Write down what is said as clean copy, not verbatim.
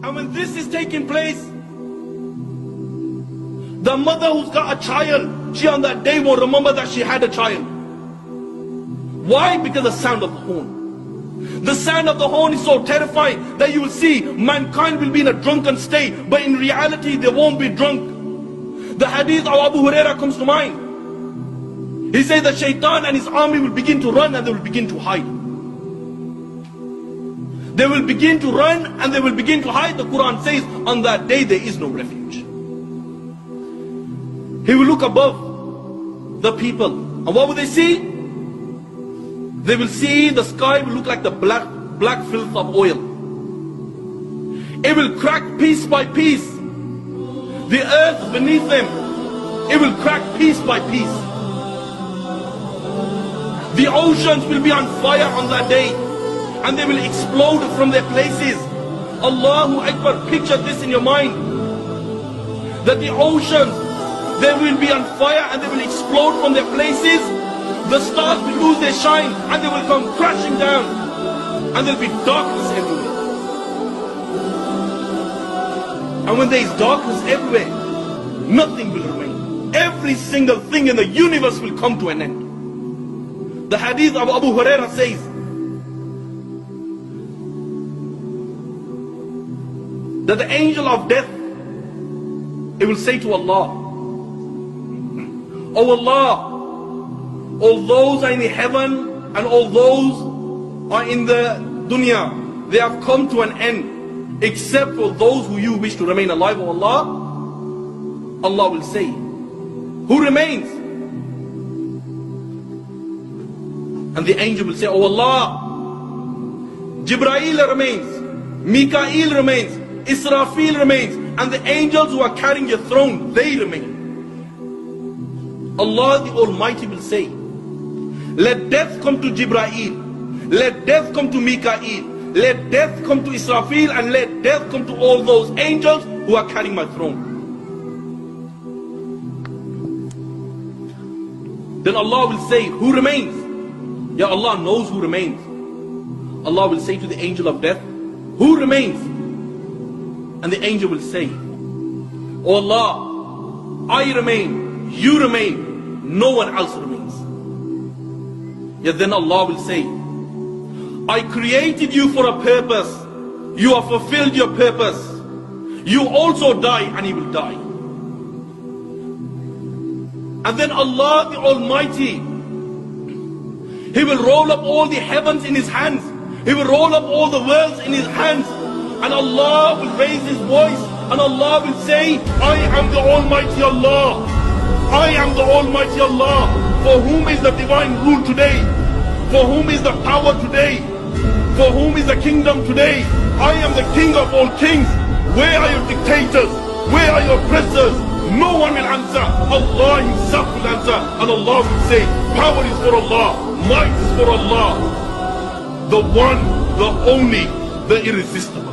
And when this is taking place, the mother who's got a child, she on that day won't remember that she had a child. Why? Because the sound of the horn. The sound of the horn is so terrifying that you will see mankind will be in a drunken state, but in reality they won't be drunk. The hadith of Abu Huraira comes to mind. He says that Shaitan and his army will begin to run and they will begin to hide. They will begin to run and they will begin to hide. The Quran says on that day there is no refuge. He will look above the people, and what will they see? They will see the sky will look like the black filth of oil. It will crack piece by piece. The earth beneath them, it will crack piece by piece. The oceans will be on fire on that day, and they will explode from their places. Allahu Akbar, picture this in your mind. That the oceans, they will be on fire and they will explode from their places. The stars will lose their shine and they will come crashing down. And there will be darkness everywhere. And when there is darkness everywhere, nothing will remain. Every single thing in the universe will come to an end. The hadith of Abu Huraira says that the angel of death, it will say to Allah, "Oh Allah, all those are in the heaven and all those are in the dunya, they have come to an end, except for those who you wish to remain alive, O Allah." Allah will say, "Who remains?" And the angel will say, "Oh Allah, Jibreel remains, Mikael remains, Israfil remains, and the angels who are carrying your throne, they remain." Allah the Almighty will say, "Let death come to Jibreel, let death come to Mikael, let death come to Israfil, and let death come to all those angels who are carrying my throne." Then Allah will say, "Who remains?" Ya Allah knows who remains. Allah will say to the angel of death, "Who remains?" And the angel will say, "Oh Allah, I remain, you remain, no one else remains." Yet then Allah will say, "I created you for a purpose. You have fulfilled your purpose. You also die and you will die." And then Allah the Almighty, He will roll up all the heavens in His hands. He will roll up all the worlds in His hands. And Allah will raise His voice and Allah will say, "I am the Almighty Allah. I am the Almighty Allah. For whom is the divine rule today? For whom is the power today? For whom is the kingdom today? I am the King of all kings. Where are your dictators? Where are your oppressors?" No one will answer. Allah Himself will answer. And Allah will say, "Power is for Allah. Might is for Allah. The one, the only, the irresistible."